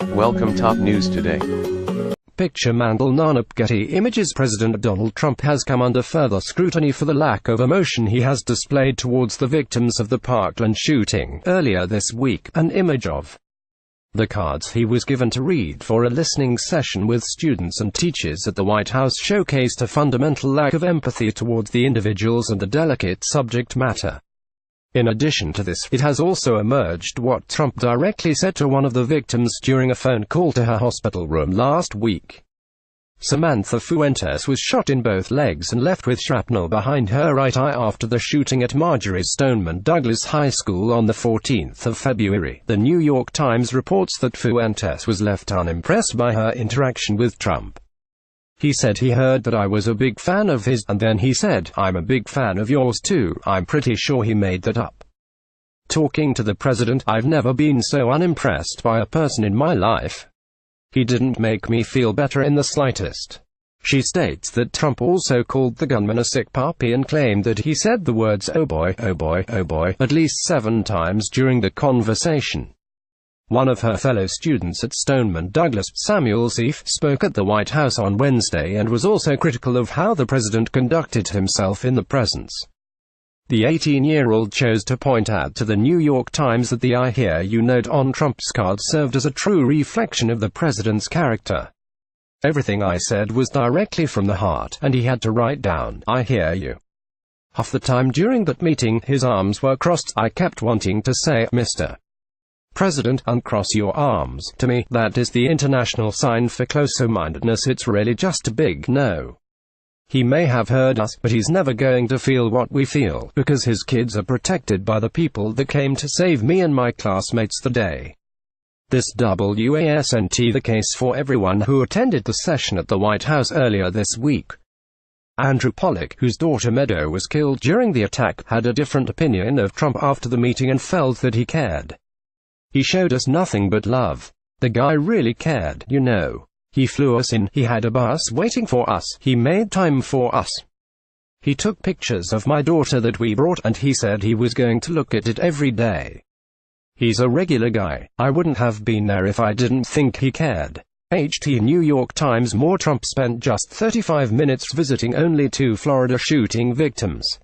Welcome top news today. Picture MANDEL NGANAFPGetty images. President Donald Trump has come under further scrutiny for the lack of emotion he has displayed towards the victims of the Parkland shooting earlier this week. An image of the cards he was given to read for a listening session with students and teachers at the White House showcased a fundamental lack of empathy towards the individuals and the delicate subject matter. In addition to this, it has also emerged what Trump directly said to one of the victims during a phone call to her hospital room last week. Samantha Fuentes was shot in both legs and left with shrapnel behind her right eye after the shooting at Marjorie's Stoneman Douglas High School on the 14th of February. The New York Times reports that Fuentes was left unimpressed by her interaction with Trump. He said he heard that I was a big fan of his, and then he said, "I'm a big fan of yours too." I'm pretty sure he made that up. Talking to the president, "I've never been so unimpressed by a person in my life. He didn't make me feel better in the slightest." She states that Trump also called the gunman a sick puppy and claimed that he said the words "oh boy, oh boy, oh boy" at least 7 times during the conversation. One of her fellow students at Stoneman Douglas, Samuel Seif, spoke at the White House on Wednesday and was also critical of how the president conducted himself in the presence. The 18-year-old chose to point out to the New York Times that the "I hear you" note on Trump's card served as a true reflection of the president's character. "Everything I said was directly from the heart, and he had to write down, 'I hear you.' Half the time during that meeting, his arms were crossed. I kept wanting to say, 'Mr. President, uncross your arms.' To me, that is the international sign for close-mindedness. It's really just a big no. He may have heard us, but he's never going to feel what we feel, because his kids are protected by the people that came to save me and my classmates the day." This wasn't the case for everyone who attended the session at the White House earlier this week. Andrew Pollock, whose daughter Meadow was killed during the attack, had a different opinion of Trump after the meeting and felt that he cared. "He showed us nothing but love. The guy really cared, you know. He flew us in, he had a bus waiting for us, he made time for us. He took pictures of my daughter that we brought, and he said he was going to look at it every day. He's a regular guy. I wouldn't have been there if I didn't think he cared." New York Times. More. Trump spent just 35 minutes visiting only 2 Florida shooting victims.